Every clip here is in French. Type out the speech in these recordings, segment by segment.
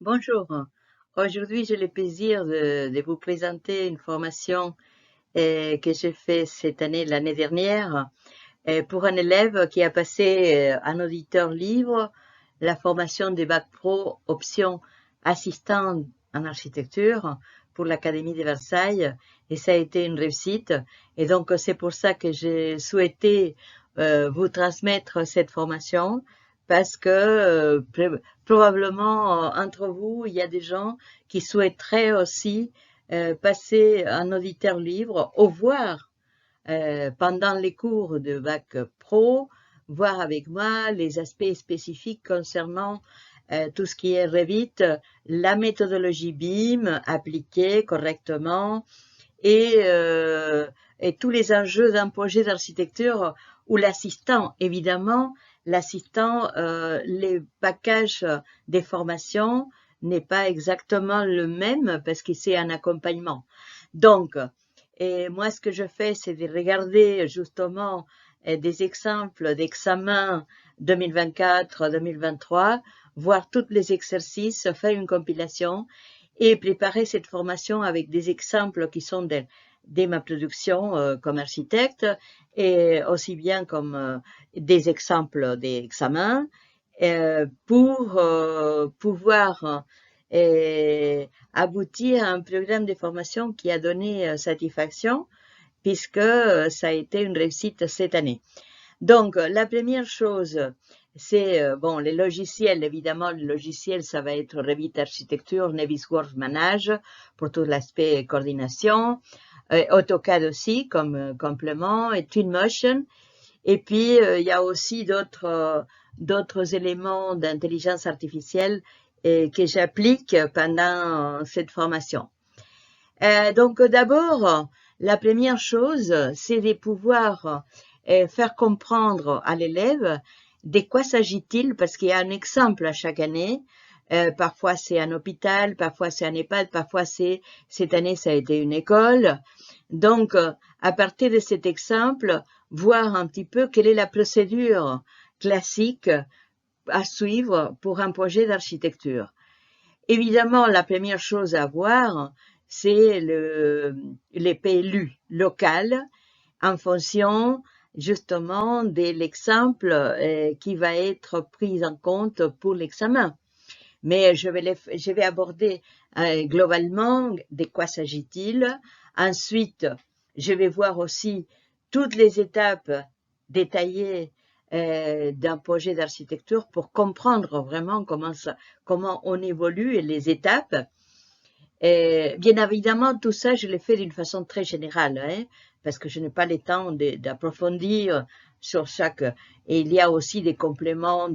Bonjour. Aujourd'hui, j'ai le plaisir de vous présenter une formation que j'ai faite cette année, l'année dernière, pour un élève qui a passé en auditeur libre la formation des Bac Pro option assistant en architecture pour l'Académie de Versailles, et ça a été une réussite. Et donc, c'est pour ça que j'ai souhaité vous transmettre cette formation, parce que probablement entre vous, il y a des gens qui souhaiteraient aussi passer en auditeur libre, ou voir pendant les cours de Bac Pro, voir avec moi les aspects spécifiques concernant tout ce qui est Revit, la méthodologie BIM appliquée correctement, et tous les enjeux d'un projet d'architecture où l'assistant, évidemment, les packages des formations n'est pas exactement le même parce que c'est un accompagnement. Donc, et moi, ce que je fais, c'est de regarder justement des exemples d'examens 2024-2023, voir tous les exercices, faire une compilation et préparer cette formation avec des exemples qui sont de ma production comme architecte, et aussi bien comme des exemples d'examens, pour pouvoir aboutir à un programme de formation qui a donné satisfaction, puisque ça a été une réussite cette année. Donc, la première chose, c'est, bon, les logiciels. Évidemment, le logiciel, ça va être Revit Architecture, Navisworks Manage pour tout l'aspect coordination, AutoCAD aussi comme complément, et Twinmotion. Et puis, il y a aussi d'autres éléments d'intelligence artificielle que j'applique pendant cette formation. Donc, d'abord, la première chose, c'est de pouvoir faire comprendre à l'élève de quoi s'agit-il, parce qu'il y a un exemple à chaque année. Parfois c'est un hôpital, parfois c'est un EHPAD, parfois cette année ça a été une école. Donc, à partir de cet exemple, voir un petit peu quelle est la procédure classique à suivre pour un projet d'architecture. Évidemment, la première chose à voir, c'est les PLU locales en fonction justement de l'exemple qui va être pris en compte pour l'examen. Mais je vais aborder globalement de quoi s'agit-il. Ensuite, je vais voir aussi toutes les étapes détaillées d'un projet d'architecture pour comprendre vraiment comment on évolue et les étapes. Bien évidemment, tout ça, je l'ai fait d'une façon très générale, hein, parce que je n'ai pas le temps d'approfondir sur chaque. Et il y a aussi des compléments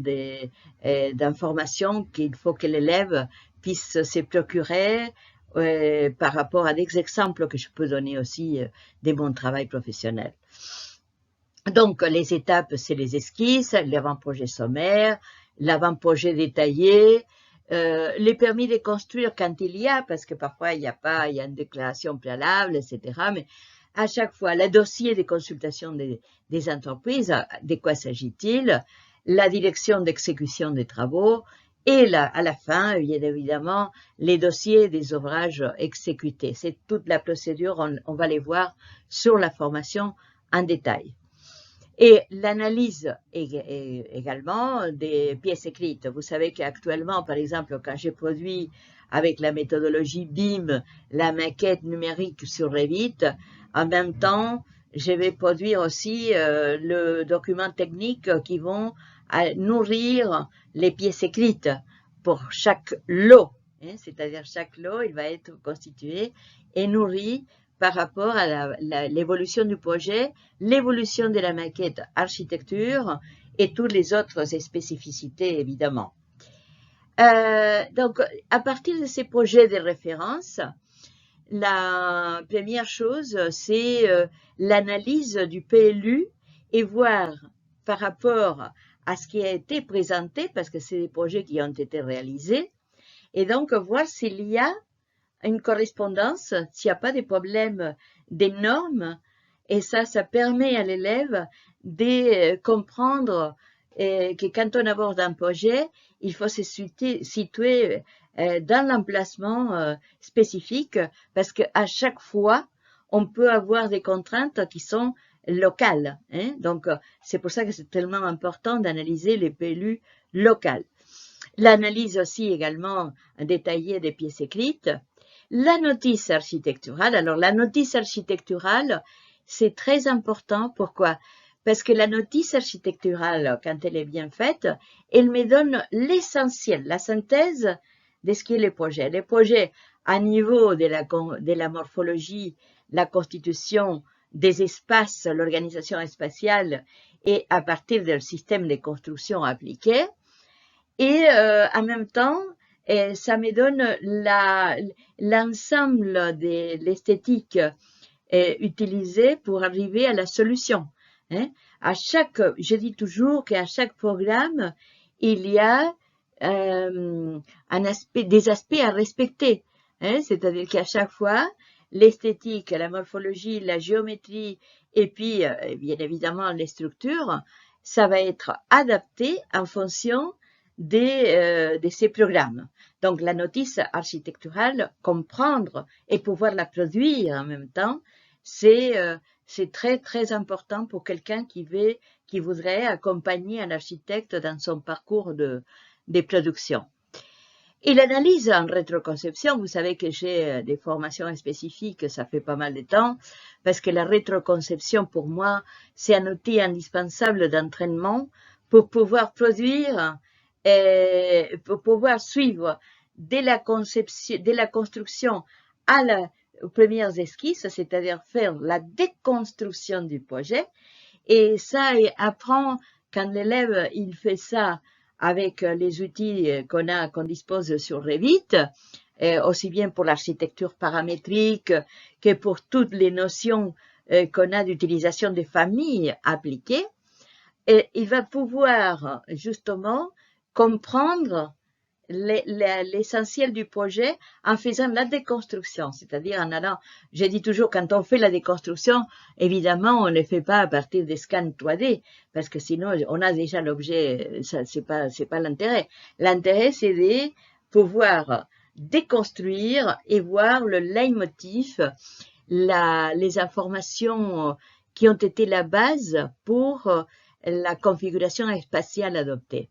d'informations qu'il faut que l'élève puisse se procurer par rapport à des exemples que je peux donner aussi de mon travail professionnel. Donc, les étapes, c'est les esquisses, l'avant-projet sommaire, l'avant-projet détaillé, les permis de construire quand il y a, parce que parfois il n'y a pas, il y a une déclaration préalable, etc. Mais à chaque fois, le dossier de consultation des entreprises, de quoi s'agit-il, la direction d'exécution des travaux, et à la fin, bien évidemment, les dossiers des ouvrages exécutés. C'est toute la procédure, on va les voir sur la formation en détail. Et l'analyse également des pièces écrites. Vous savez qu'actuellement, par exemple, quand j'ai produit avec la méthodologie BIM la maquette numérique sur Revit, en même temps, je vais produire aussi le document technique qui vont nourrir les pièces écrites pour chaque lot. C'est-à-dire chaque lot, il va être constitué et nourri par rapport à l'évolution du projet, l'évolution de la maquette architecture et toutes les autres spécificités, évidemment. Donc, à partir de ces projets de référence, la première chose, c'est l'analyse du PLU et voir par rapport à ce qui a été présenté, parce que c'est des projets qui ont été réalisés, et donc voir s'il y a une correspondance, s'il n'y a pas de problème des normes, et ça permet à l'élève de comprendre que quand on aborde un projet, il faut se situer dans l'emplacement spécifique parce que à chaque fois, on peut avoir des contraintes qui sont locales. Hein. Donc, c'est pour ça que c'est tellement important d'analyser les PLU locales. L'analyse aussi également détaillée des pièces écrites. La notice architecturale. Alors, la notice architecturale, c'est très important. Pourquoi? Parce que la notice architecturale, quand elle est bien faite, elle me donne l'essentiel, la synthèse de ce qu'est le projet. Le projet à niveau de la morphologie, la constitution des espaces, l'organisation spatiale et à partir du système de construction appliqué. Et en même temps, ça me donne l'ensemble de l'esthétique utilisée pour arriver à la solution. Hein. Je dis toujours qu'à chaque programme, il y a des aspects à respecter. Hein. C'est-à-dire qu'à chaque fois, l'esthétique, la morphologie, la géométrie et puis, bien évidemment, les structures, ça va être adapté en fonction de ces programmes. Donc, la notice architecturale, comprendre et pouvoir la produire en même temps, c'est très, très important pour quelqu'un qui voudrait accompagner un architecte dans son parcours de production. Et l'analyse en rétroconception, vous savez que j'ai des formations spécifiques, ça fait pas mal de temps, parce que la rétroconception, pour moi, c'est un outil indispensable d'entraînement pour pouvoir produire pour pouvoir suivre de la construction aux premières esquisses, c'est-à-dire faire la déconstruction du projet. Et ça apprend quand l'élève il fait ça avec les outils qu'on dispose sur Revit, aussi bien pour l'architecture paramétrique que pour toutes les notions qu'on a d'utilisation des familles appliquées. Et il va pouvoir justement comprendre l'essentiel du projet en faisant la déconstruction, c'est-à-dire en allant, je dis toujours, quand on fait la déconstruction, évidemment, on ne le fait pas à partir des scans 3D, parce que sinon, on a déjà l'objet, ça, c'est pas l'intérêt. L'intérêt, c'est de pouvoir déconstruire et voir le leitmotiv, les informations qui ont été la base pour la configuration spatiale adoptée.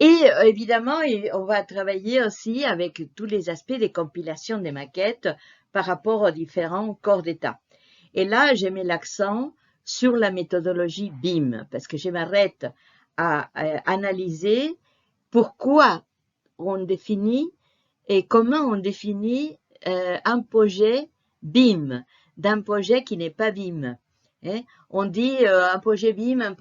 Et évidemment, on va travailler aussi avec tous les aspects des compilations des maquettes par rapport aux différents corps d'état. Et là, j'ai mis l'accent sur la méthodologie BIM, parce que je m'arrête à analyser pourquoi on définit et comment on définit un projet BIM, d'un projet qui n'est pas BIM. Hein? On dit un projet BIM,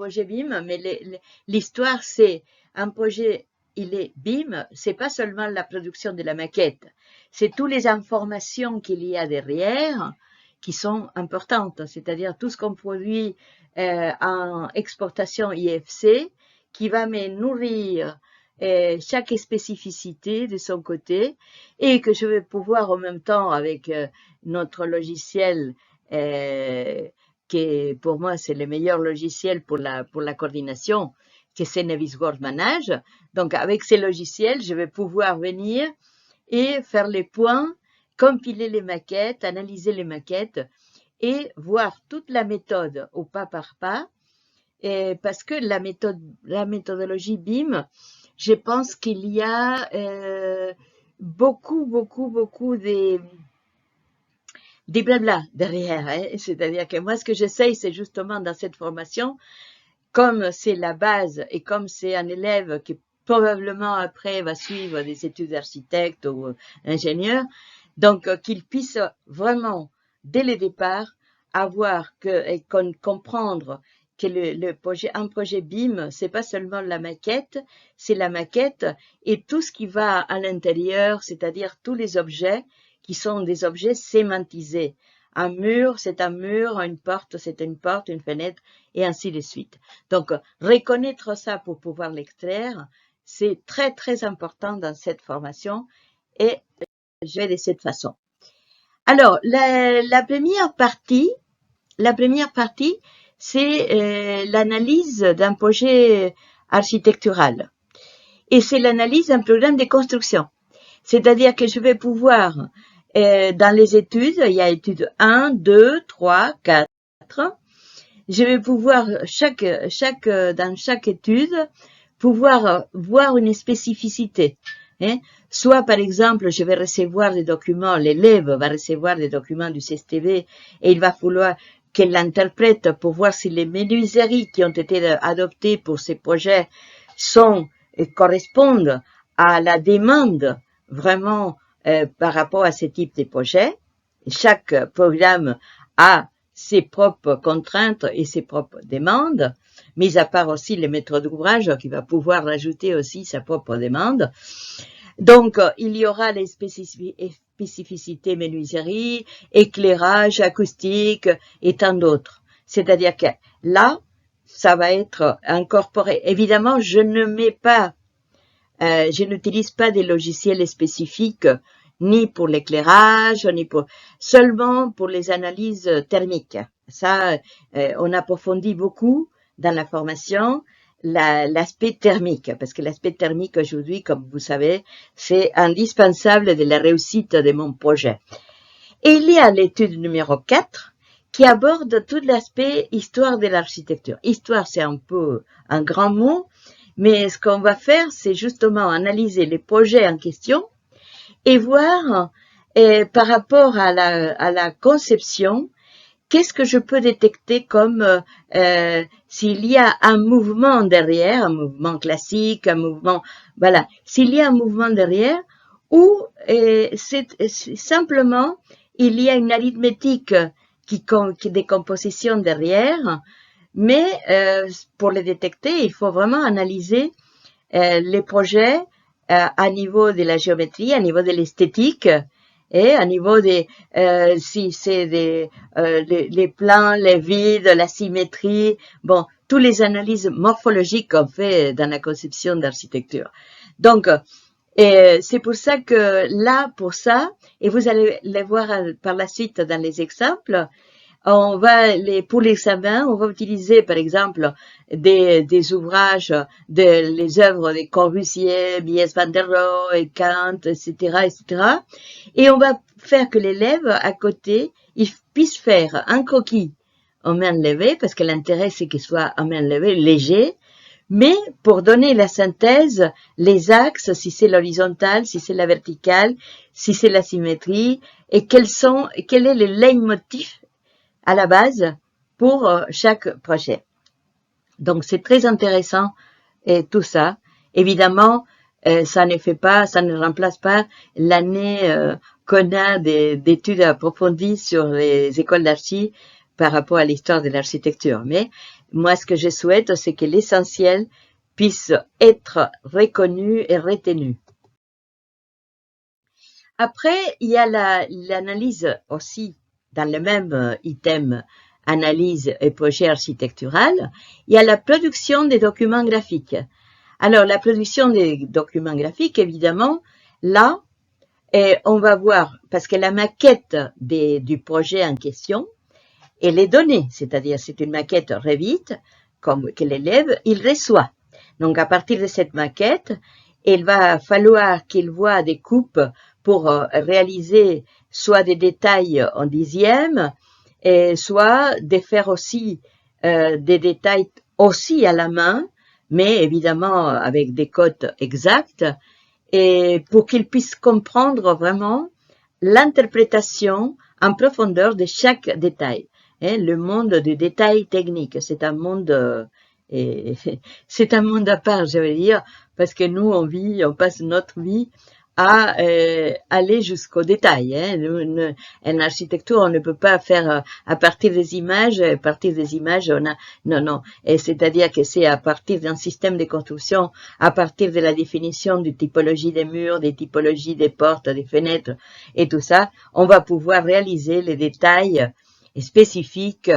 mais l'histoire c'est un projet, il est BIM, c'est pas seulement la production de la maquette, c'est toutes les informations qu'il y a derrière qui sont importantes, c'est-à-dire tout ce qu'on produit en exportation IFC qui va me nourrir chaque spécificité de son côté et que je vais pouvoir en même temps avec notre logiciel qui pour moi c'est le meilleur logiciel pour la coordination, que c'est Navisworks Manage. Donc avec ces logiciels, je vais pouvoir venir et faire les points, compiler les maquettes, analyser les maquettes et voir toute la méthode au pas par pas. Et parce que la méthodologie BIM, je pense qu'il y a beaucoup des blabla derrière. Hein. C'est-à-dire que moi, ce que j'essaye, c'est justement dans cette formation, comme c'est la base et comme c'est un élève qui probablement après va suivre des études d'architecte ou ingénieur, donc qu'il puisse vraiment, dès le départ, comprendre que un projet BIM, c'est pas seulement la maquette, c'est la maquette et tout ce qui va à l'intérieur, c'est-à-dire tous les objets qui sont des objets sémantisés. Un mur, c'est un mur, une porte, c'est une porte, une fenêtre, et ainsi de suite. Donc, reconnaître ça pour pouvoir l'extraire, c'est très, très important dans cette formation, et je vais de cette façon. Alors, la première partie, c'est l'analyse d'un projet architectural. et c'est l'analyse d'un programme de construction. C'est-à-dire que je vais pouvoir, dans les études, il y a études 1, 2, 3, 4, je vais pouvoir, dans chaque étude, pouvoir voir une spécificité. Hein. Soit, par exemple, je vais recevoir des documents, l'élève va recevoir des documents du CSTV et il va falloir qu'elle l'interprète pour voir si les menuiseries qui ont été adoptées pour ces projets correspondent à la demande vraiment par rapport à ce type de projet. Chaque programme a ses propres contraintes et ses propres demandes, mis à part aussi le maître d'ouvrage qui va pouvoir rajouter aussi sa propre demande. Donc, il y aura les spécificités menuiserie, éclairage, acoustique et tant d'autres. C'est-à-dire que là, ça va être incorporé. Évidemment, je n'utilise pas des logiciels spécifiques ni pour l'éclairage, seulement pour les analyses thermiques. Ça, on approfondit beaucoup dans la formation l'aspect thermique, parce que l'aspect thermique aujourd'hui, comme vous savez, c'est indispensable de la réussite de mon projet. Et il y a l'étude numéro 4 qui aborde tout l'aspect histoire de l'architecture. Histoire, c'est un peu un grand mot, mais ce qu'on va faire, c'est justement analyser les projets en question et voir par rapport à la conception, qu'est-ce que je peux détecter comme s'il y a un mouvement derrière, un mouvement classique, un mouvement, voilà, s'il y a un mouvement derrière, ou c'est simplement il y a une arithmétique qui décomposition derrière, mais pour les détecter, il faut vraiment analyser les projets à niveau de la géométrie, à niveau de l'esthétique, et à niveau des si c'est les plans, les vides, la symétrie, bon, toutes les analyses morphologiques qu'on fait dans la conception d'architecture. Donc, c'est pour ça que là, pour ça, et vous allez les voir par la suite dans les exemples, pour l'examen, on va utiliser, par exemple, des ouvrages, les œuvres de Corbusier, Mies van der Rohe, Kant, etc., etc. Et on va faire que l'élève, à côté, il puisse faire un croquis en main levée, parce que l'intérêt, c'est qu'il soit en main levée, léger, mais pour donner la synthèse, les axes, si c'est l'horizontale, si c'est la verticale, si c'est la symétrie, et quel est le leitmotiv à la base pour chaque projet. Donc c'est très intéressant et tout ça. Évidemment, ça ne remplace pas l'année qu'on a d'études approfondies sur les écoles d'archi par rapport à l'histoire de l'architecture. Mais moi, ce que je souhaite, c'est que l'essentiel puisse être reconnu et retenu. Après, il y a l'analyse aussi dans le même item analyse et projet architectural, il y a la production des documents graphiques. Alors, la production des documents graphiques, évidemment, là, on va voir, parce que la maquette du projet en question, elle est donnée, c'est-à-dire c'est une maquette Revit, comme que l'élève, il reçoit. Donc, à partir de cette maquette, il va falloir qu'il voit des coupes pour réaliser soit des détails en dixième, et soit de faire aussi des détails aussi à la main, mais évidemment avec des codes exacts, et pour qu'il puisse comprendre vraiment l'interprétation en profondeur de chaque détail. Le monde du détail technique, c'est un monde c'est un monde à part, je veux dire, parce que nous on passe notre vie à aller jusqu'au détail. En architecture, on ne peut pas faire à partir des images. À partir des images, non. Et c'est-à-dire que c'est à partir d'un système de construction, à partir de la définition de typologie des murs, des typologies des portes, des fenêtres et tout ça, on va pouvoir réaliser les détails spécifiques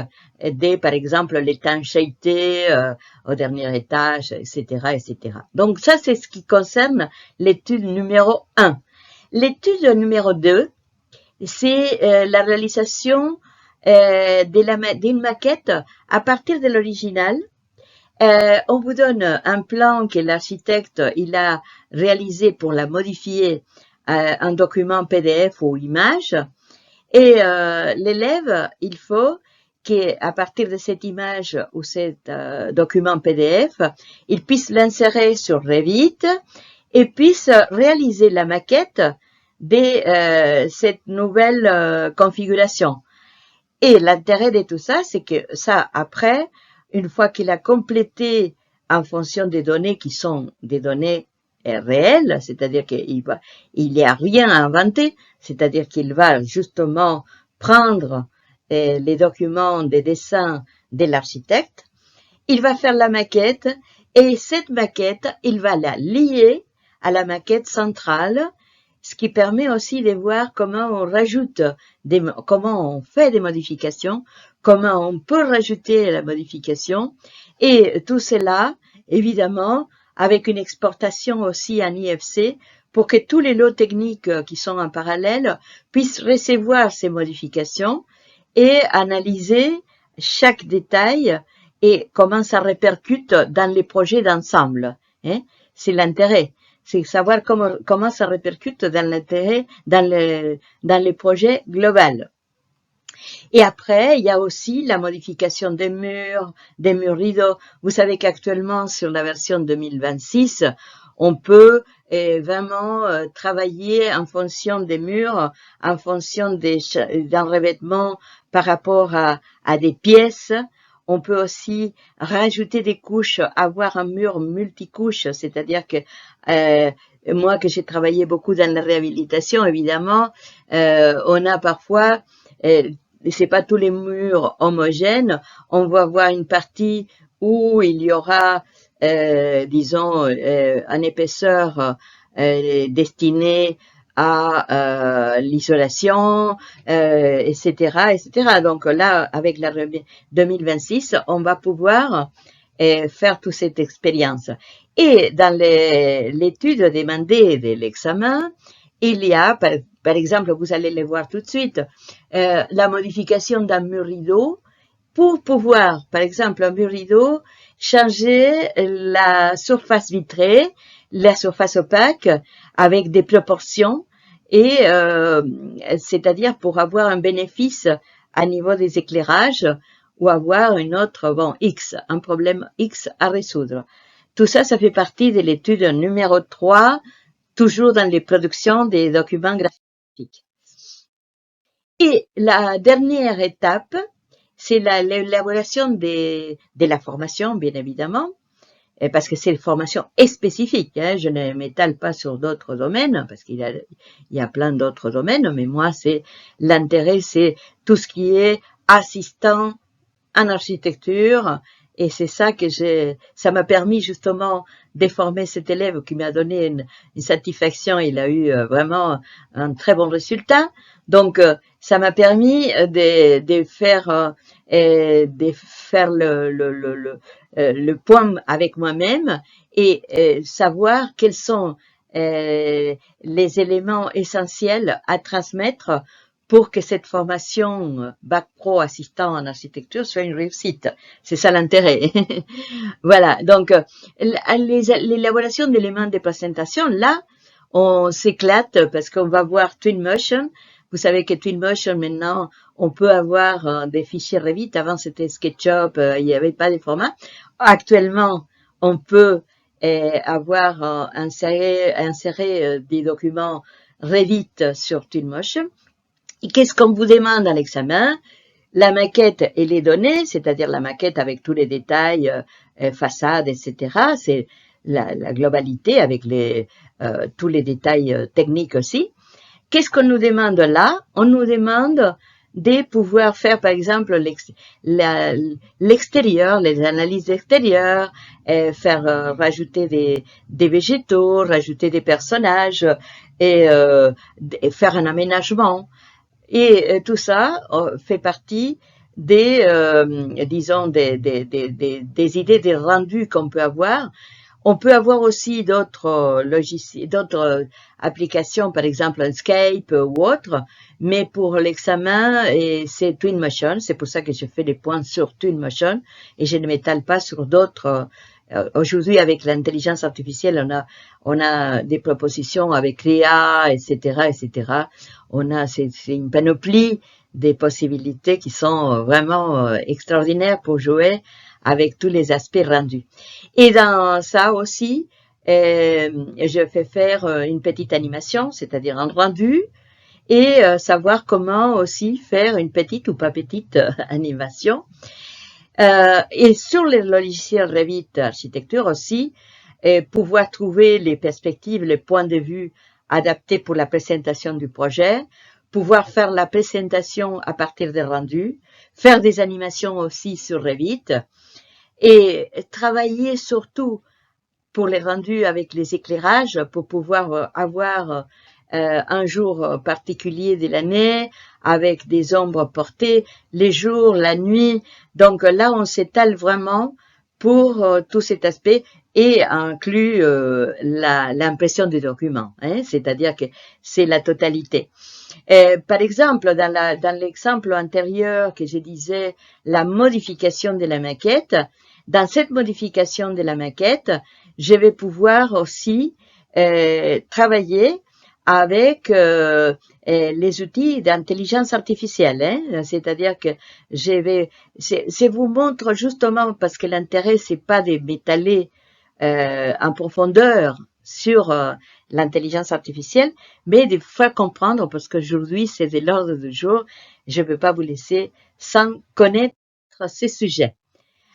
par exemple, l'étanchéité au dernier étage, etc., etc. Donc ça, c'est ce qui concerne l'étude numéro 1. L'étude numéro 2, c'est la réalisation d'une maquette à partir de l'original, On vous donne un plan que l'architecte il a réalisé pour la modifier en document PDF ou image. Et l'élève, il faut qu'à partir de cette image ou cet document PDF, il puisse l'insérer sur Revit et puisse réaliser la maquette de cette nouvelle configuration. Et l'intérêt de tout ça, c'est que ça, après, une fois qu'il a complété en fonction des données qui sont des données réelles, c'est-à-dire qu'il n'y a rien à inventer, c'est-à-dire qu'il va justement prendre les documents des dessins de l'architecte, il va faire la maquette et cette maquette, il va la lier à la maquette centrale, ce qui permet aussi de voir comment on rajoute, comment on fait des modifications, comment on peut rajouter la modification, et tout cela, évidemment, avec une exportation aussi en IFC, pour que tous les lots techniques qui sont en parallèle puissent recevoir ces modifications et analyser chaque détail et comment ça répercute dans les projets d'ensemble. Hein? C'est l'intérêt. C'est savoir comment ça répercute dans l'intérêt, dans les projets globaux. Et après, il y a aussi la modification des murs rideaux. Vous savez qu'actuellement, sur la version 2026, on peut vraiment travailler en fonction des murs, en fonction d'un revêtement par rapport à des pièces. On peut aussi rajouter des couches, avoir un mur multicouche, c'est-à-dire que moi que j'ai travaillé beaucoup dans la réhabilitation, évidemment, on a parfois, c'est pas tous les murs homogènes, on va avoir une partie où il y aura, disons, une épaisseur destinée à l'isolation, etc., etc. Donc là, avec la 2026, on va pouvoir faire toute cette expérience. Et dans l'étude demandée de l'examen, il y a, par exemple, vous allez le voir tout de suite, la modification d'un mur rideau pour pouvoir, par exemple, un mur rideau, changer la surface vitrée, la surface opaque avec des proportions et c'est-à-dire pour avoir un bénéfice à niveau des éclairages ou avoir une autre, un problème X à résoudre. Tout ça, ça fait partie de l'étude numéro 3, toujours dans les productions des documents graphiques. Et la dernière étape, c'est l'élaboration de la formation, bien évidemment, parce que c'est une formation spécifique. Hein, je ne m'étale pas sur d'autres domaines, parce qu'il y a plein d'autres domaines, mais moi, l'intérêt, c'est tout ce qui est assistant en architecture, et c'est ça que ça m'a permis justement de former cet élève qui m'a donné une satisfaction. Il a eu vraiment un très bon résultat. Donc, ça m'a permis de faire le point avec moi-même et savoir quels sont les éléments essentiels à transmettre pour que cette formation Bac Pro assistant en architecture soit une réussite. C'est ça l'intérêt. Voilà. Donc, l'élaboration d'éléments de présentation, là, on s'éclate parce qu'on va voir Twinmotion. Vous savez que Twinmotion, maintenant, on peut avoir des fichiers Revit. Avant, c'était SketchUp, il n'y avait pas de format. Actuellement, on peut avoir inséré des documents Revit sur Twinmotion. Et qu'est-ce qu'on vous demande à l'examen? La maquette et les données, c'est-à-dire la maquette avec tous les détails, façade, etc. C'est la globalité avec tous les détails techniques aussi. Qu'est-ce qu'on nous demande là? On nous demande de pouvoir faire, par exemple, l'extérieur, les analyses extérieures, faire rajouter des végétaux, rajouter des personnages et faire un aménagement. Et tout ça fait partie disons, des idées, des rendus qu'on peut avoir. On peut avoir aussi d'autres logiciels, d'autres applications, par exemple Skype ou autre, mais pour l'examen, c'est Twinmotion. C'est pour ça que je fais des points sur Twinmotion et je ne m'étale pas sur d'autres. Aujourd'hui, avec l'intelligence artificielle, on a des propositions avec l'IA, etc., etc. C'est une panoplie des possibilités qui sont vraiment extraordinaires pour jouer avec tous les aspects rendus. Et dans ça aussi, je fais faire une petite animation, c'est-à-dire un rendu, et savoir comment aussi faire une petite ou pas petite animation. Et sur les logiciels Revit Architecture aussi, pouvoir trouver les perspectives, les points de vue adaptés pour la présentation du projet, pouvoir faire la présentation à partir des rendus, faire des animations aussi sur Revit, et travailler surtout pour les rendus avec les éclairages pour pouvoir avoir un jour particulier de l'année avec des ombres portées, les jours, la nuit. Donc là, on s'étale vraiment pour tout cet aspect et inclut l'impression du document, hein, c'est-à-dire que c'est la totalité. Par exemple, dans l'exemple antérieur que je disais, la modification de la maquette, dans cette modification de la maquette, je vais pouvoir aussi travailler avec les outils d'intelligence artificielle, hein, c'est-à-dire que je vous montre justement parce que l'intérêt c'est pas de m'étaler en profondeur sur l'intelligence artificielle, mais de faire comprendre parce qu'aujourd'hui c'est de l'ordre du jour, je ne peux pas vous laisser sans connaître ces sujets.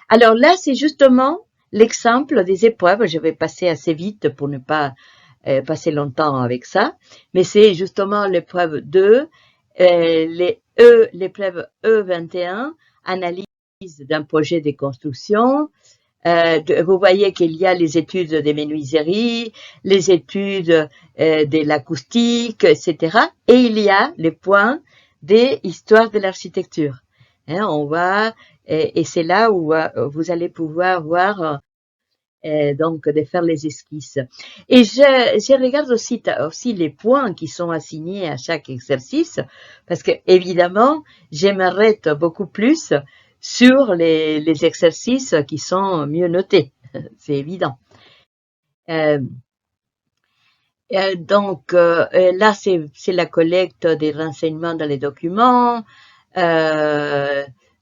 Alors là, c'est justement l'exemple des épreuves. Je vais passer assez vite pour ne pas passer longtemps avec ça, mais c'est justement l'épreuve 2, l'épreuve E21, analyse d'un projet de construction. Vous voyez qu'il y a les études des menuiseries, les études de l'acoustique, etc. Et il y a les points des histoires de l'architecture. Hein, on va et c'est là où vous allez pouvoir voir donc de faire les esquisses. Et je regarde aussi les points qui sont assignés à chaque exercice parce que évidemment, je m'arrête beaucoup plus sur les exercices qui sont mieux notés. C'est évident. Donc là, c'est la collecte des renseignements dans les documents.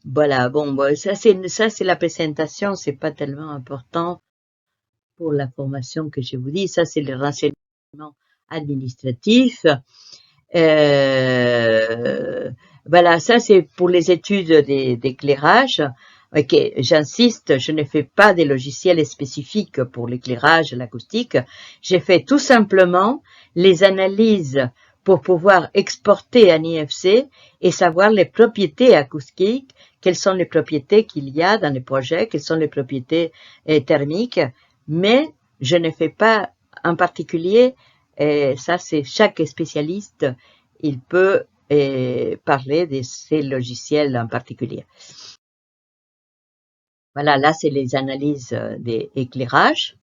Voilà, bon, ça c'est la présentation, c'est pas tellement important pour la formation que je vous dis. Ça c'est le renseignement administratif. Voilà, ça c'est pour les études d'éclairage. Ok, j'insiste, je ne fais pas des logiciels spécifiques pour l'éclairage, l'acoustique. J'ai fait tout simplement les analyses pour pouvoir exporter un IFC et savoir les propriétés acoustiques, quelles sont les propriétés qu'il y a dans les projets, quelles sont les propriétés thermiques, mais je ne fais pas en particulier, ça c'est chaque spécialiste, il peut parler de ces logiciels en particulier. Voilà, là c'est les analyses d'éclairage.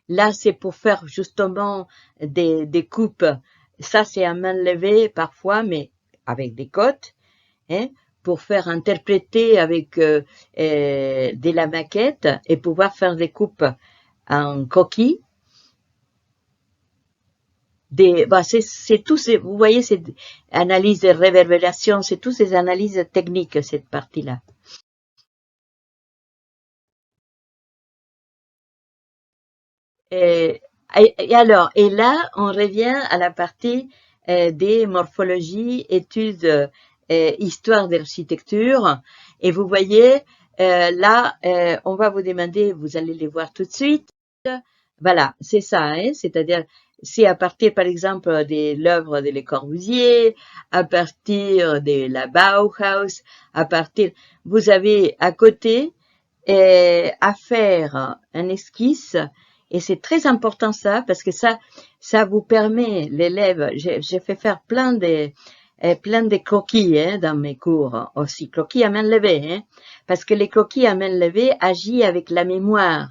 Là c'est pour faire justement des coupes. Ça c'est à main levée parfois, mais avec des cotes, hein, pour faire interpréter avec de la maquette et pouvoir faire des coupes en coquille. C'est tous ces, vous voyez, c'est analyse de réverbération, c'est tous ces analyses techniques, cette partie-là. Et là, on revient à la partie des morphologies, études, histoire de l'architecture. Et vous voyez, là, on va vous demander, vous allez les voir tout de suite. Voilà, c'est ça, hein, c'est-à-dire, c'est à partir, par exemple, de l'œuvre de Le Corbusier, à partir de la Bauhaus, à partir, vous avez à côté à faire un esquisse. Et c'est très important ça, parce que ça vous permet, l'élève, j'ai fait faire plein plein de croquis dans mes cours aussi, croquis à main levée, parce que les croquis à main levée agissent avec la mémoire.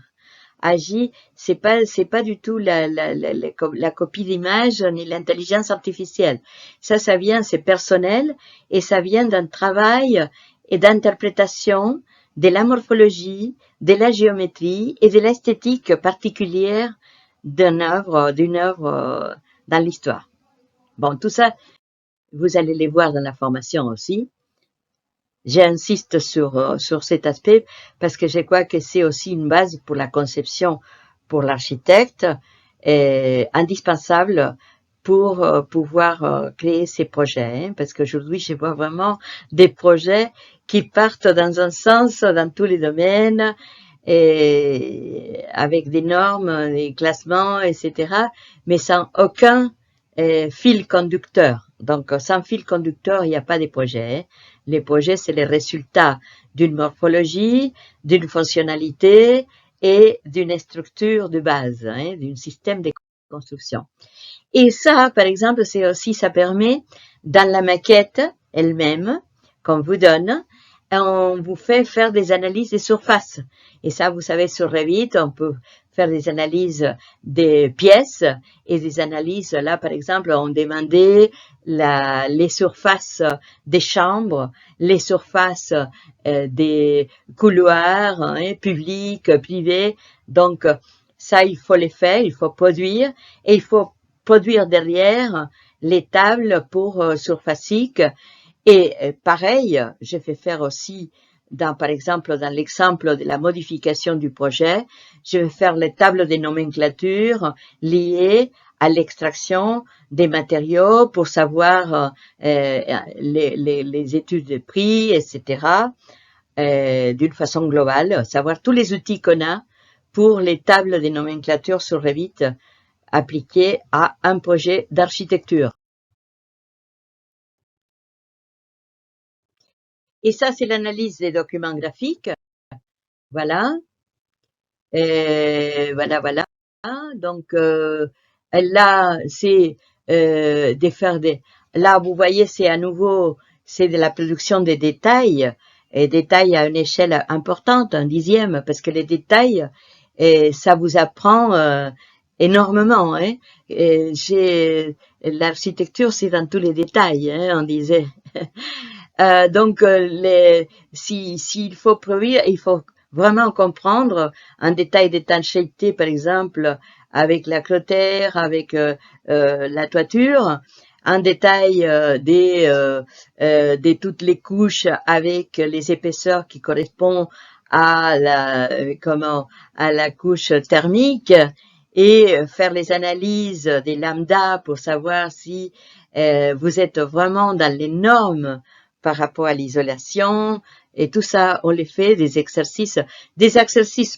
C'est pas du tout la copie d'image ni l'intelligence artificielle. Ça vient, c'est personnel et ça vient d'un travail et d'interprétation de la morphologie, de la géométrie et de l'esthétique particulière d'une œuvre dans l'histoire. Bon, tout ça, vous allez les voir dans la formation aussi. J'insiste sur cet aspect parce que je crois que c'est aussi une base pour la conception pour l'architecte indispensable pour pouvoir créer ces projets. Parce qu'aujourd'hui, je vois vraiment des projets qui partent dans un sens dans tous les domaines et avec des normes, des classements, etc. mais sans aucun fil conducteur. Donc, sans fil conducteur, il n'y a pas de projet. Les projets, c'est les résultats d'une morphologie, d'une fonctionnalité et d'une structure de base, d'un système de construction. Et ça, par exemple, c'est aussi, ça permet, dans la maquette elle-même, qu'on vous donne, on vous fait faire des analyses des surfaces. Et ça, vous savez, sur Revit, on peut faire des analyses des pièces et des analyses, là, par exemple, on demandait les surfaces des chambres, les surfaces des couloirs publics, privés. Donc, ça, il faut les faire, il faut produire et il faut produire derrière les tables pour surfacique. Et pareil, j'ai fait faire aussi, par exemple, dans l'exemple de la modification du projet, je vais faire les tables de nomenclature liées à l'extraction des matériaux pour savoir les études de prix, etc., d'une façon globale, savoir tous les outils qu'on a pour les tables de nomenclature sur Revit appliquées à un projet d'architecture. Et ça, c'est l'analyse des documents graphiques. Voilà. Voilà. Donc, là, c'est de faire des... Là, vous voyez, c'est à nouveau, c'est de la production des détails, et détails à une échelle importante, 1/10, parce que les détails, ça vous apprend énormément. L'architecture, c'est dans tous les détails, on disait. Donc, s'il faut produire, il faut vraiment comprendre un détail d'étanchéité, par exemple, avec la clôture, avec la toiture, un détail de toutes les couches avec les épaisseurs qui correspondent à la couche thermique et faire les analyses des lambda pour savoir si vous êtes vraiment dans les normes par rapport à l'isolation, et tout ça, on les fait, des exercices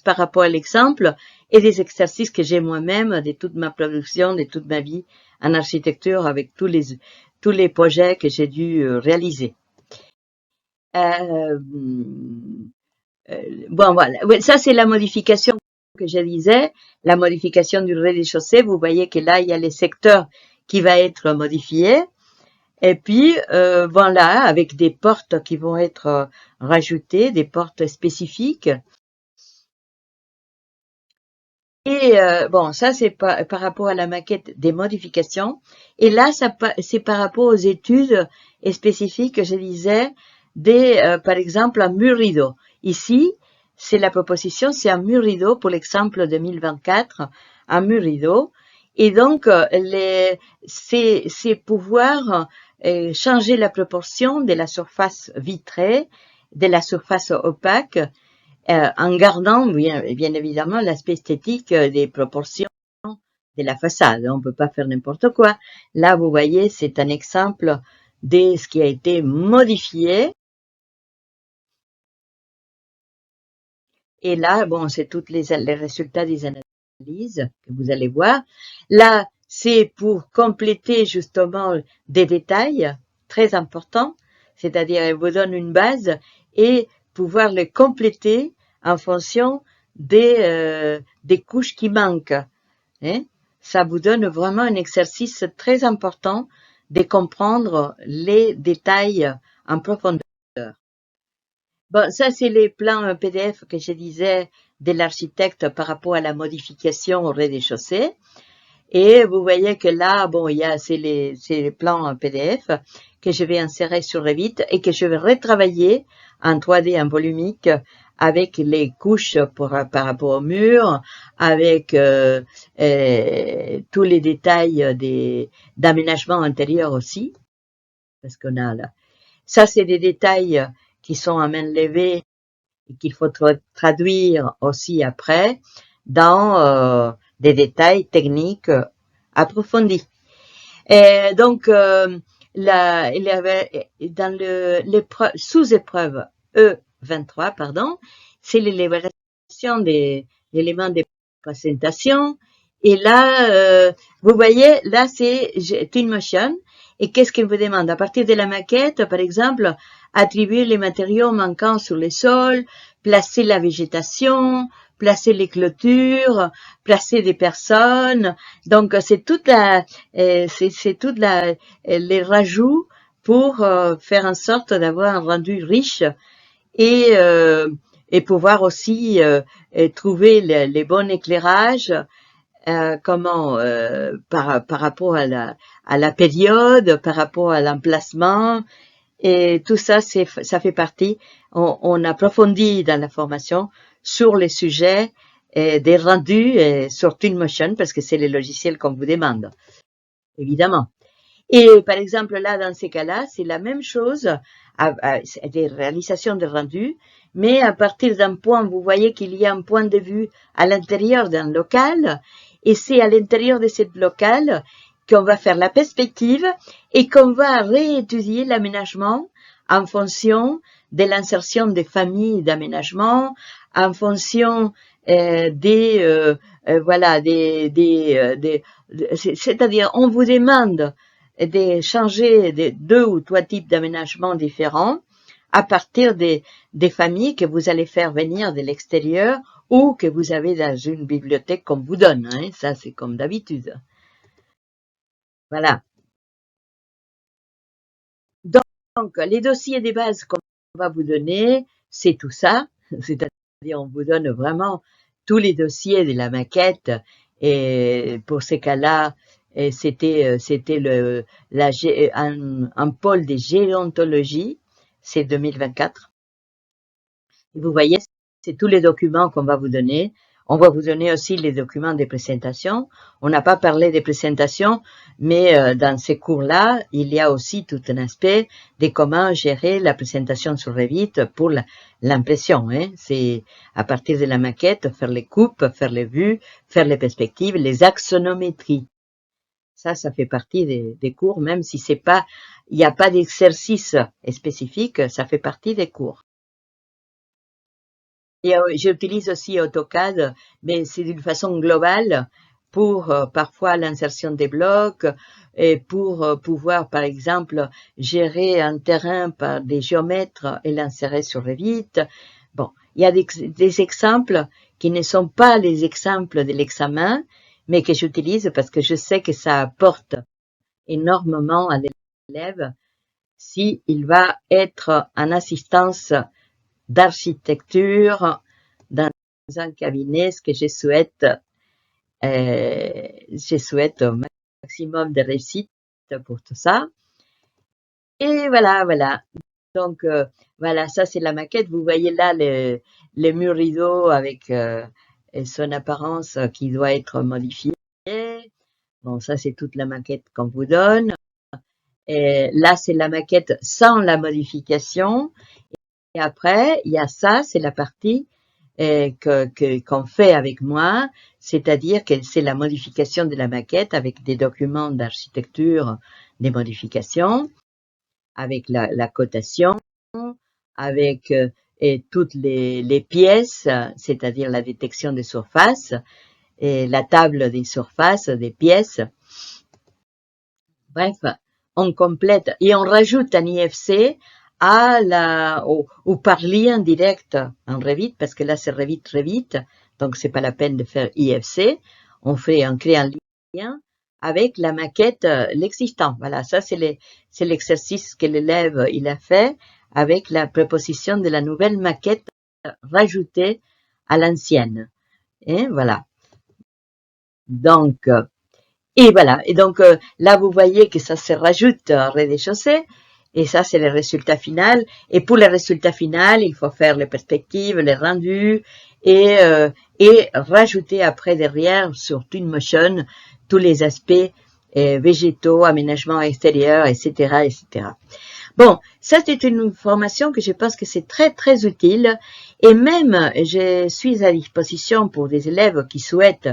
par rapport à l'exemple, et des exercices que j'ai moi-même de toute ma production, de toute ma vie en architecture, avec tous les projets que j'ai dû réaliser. Bon, voilà. Ça, c'est la modification que je disais, la modification du rez-de-chaussée. Vous voyez que là, il y a les secteurs qui va être modifiés. Et puis, voilà, avec des portes qui vont être rajoutées, des portes spécifiques. Et bon, ça, c'est par rapport à la maquette des modifications. Et là, c'est par rapport aux études spécifiques que je disais, par exemple, un mur rideau. Ici, c'est la proposition, c'est un mur rideau pour l'exemple 2024, un mur rideau. Et donc, c'est pouvoir changer la proportion de la surface vitrée, de la surface opaque, en gardant bien évidemment l'aspect esthétique des proportions de la façade. On ne peut pas faire n'importe quoi. Là, vous voyez, c'est un exemple de ce qui a été modifié. Et là, bon, c'est tous les résultats des analyses que vous allez voir. Là, c'est pour compléter justement des détails très importants, c'est-à-dire elle vous donne une base et pouvoir les compléter en fonction des couches qui manquent. Ça vous donne vraiment un exercice très important de comprendre les détails en profondeur. Bon, ça c'est les plans PDF que je disais de l'architecte par rapport à la modification au rez-de-chaussée. Et vous voyez que là, bon, c'est les plans PDF que je vais insérer sur Revit et que je vais retravailler en 3D, en volumique, avec les couches par rapport au mur, avec tous les détails d'aménagement intérieur aussi, parce qu'on a là. Ça, c'est des détails qui sont à main levée et qu'il faut traduire aussi après dans des détails techniques approfondis. Et donc, il y avait dans l'épreuve, sous-épreuve E23, pardon, c'est l'élévation des éléments de présentation. Et là, vous voyez, là c'est Twinmotion. Et qu'est-ce qu'il vous demande? À partir de la maquette, par exemple, attribuer les matériaux manquants sur le sol, placer la végétation, placer les clôtures, placer des personnes. Donc c'est toute les rajouts pour faire en sorte d'avoir un rendu riche et pouvoir aussi trouver les bons éclairages. Par rapport à la période, par rapport à l'emplacement, et tout ça, ça fait partie. On approfondit dans la formation sur les sujets des rendus sur Twinmotion parce que c'est le logiciel qu'on vous demande, évidemment. Et par exemple là, dans ces cas-là, c'est la même chose, des réalisations de rendus, mais à partir d'un point, vous voyez qu'il y a un point de vue à l'intérieur d'un local, et c'est à l'intérieur de cette local qu'on va faire la perspective et qu'on va réétudier l'aménagement en fonction de l'insertion des familles d'aménagement, en fonction c'est-à-dire on vous demande de changer de 2 ou 3 types d'aménagements différents à partir des familles que vous allez faire venir de l'extérieur ou que vous avez dans une bibliothèque qu'on vous donne. Hein, ça, c'est comme d'habitude. Voilà. Donc, les dossiers des bases qu'on va vous donner, c'est tout ça. C'est-à-dire, on vous donne vraiment tous les dossiers de la maquette. Et pour ces cas-là, c'était un pôle de gérontologie. C'est 2024. Et vous voyez, c'est tous les documents qu'on va vous donner. On va vous donner aussi les documents des présentations. On n'a pas parlé des présentations, mais dans ces cours-là, il y a aussi tout un aspect de comment gérer la présentation sur Revit pour l'impression. Hein. C'est à partir de la maquette, faire les coupes, faire les vues, faire les perspectives, les axonométries. Ça fait partie des cours, même si c'est pas, il n'y a pas d'exercice spécifique, ça fait partie des cours. Et j'utilise aussi AutoCAD, mais c'est d'une façon globale pour parfois l'insertion des blocs et pour pouvoir, par exemple, gérer un terrain par des géomètres et l'insérer sur Revit. Bon, il y a des exemples qui ne sont pas les exemples de l'examen, mais que j'utilise parce que je sais que ça apporte énormément à l'élève si il va être en assistance d'architecture dans un cabinet, ce que je souhaite au maximum de réussite pour tout ça. Et voilà. Donc, voilà, ça c'est la maquette. Vous voyez là le mur rideau avec son apparence qui doit être modifiée. Bon, ça c'est toute la maquette qu'on vous donne. Et là, c'est la maquette sans la modification. Et après, il y a ça, c'est la partie qu'on fait avec moi, c'est-à-dire que c'est la modification de la maquette avec des documents d'architecture, des modifications, avec la cotation, avec et toutes les pièces, c'est-à-dire la détection des surfaces, et la table des surfaces, des pièces. Bref, on complète et on rajoute un IFC ou par lien direct en Revit, parce que là c'est Revit, donc c'est pas la peine de faire IFC. On crée un lien avec la maquette, l'existant. Voilà, ça c'est l'exercice que l'élève il a fait avec la préposition de la nouvelle maquette rajoutée à l'ancienne. Et voilà. Donc, et voilà. Et donc, là, vous voyez que ça se rajoute en rez-de-chaussée. Et ça, c'est le résultat final. Et pour le résultat final, il faut faire les perspectives, les rendus et rajouter après derrière sur Twinmotion tous les aspects végétaux, aménagement extérieur, etc., etc. Bon, ça c'est une formation que je pense que c'est très très utile et même je suis à disposition pour des élèves qui souhaitent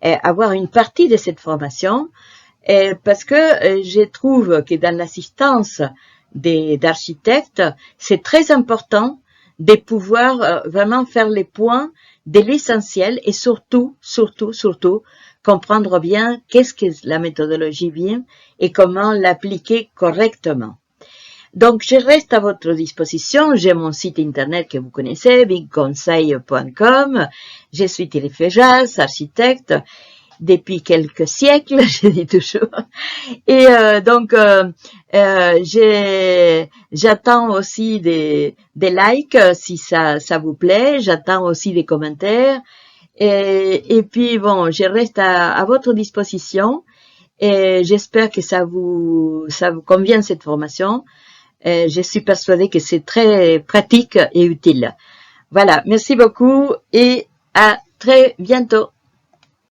avoir une partie de cette formation parce que je trouve que dans l'assistance d'architectes, c'est très important de pouvoir vraiment faire les points de l'essentiel et surtout comprendre bien qu'est-ce que la méthodologie BIM et comment l'appliquer correctement. Donc, je reste à votre disposition. J'ai mon site internet que vous connaissez, bimconseil.com. Je suis Thierry Féjas, architecte, depuis quelques siècles, je dis toujours. Et donc, j'attends aussi des likes si ça vous plaît. J'attends aussi des commentaires. Et puis, bon, je reste à votre disposition. Et j'espère que ça vous convient cette formation. Je suis persuadée que c'est très pratique et utile. Voilà, merci beaucoup et à très bientôt.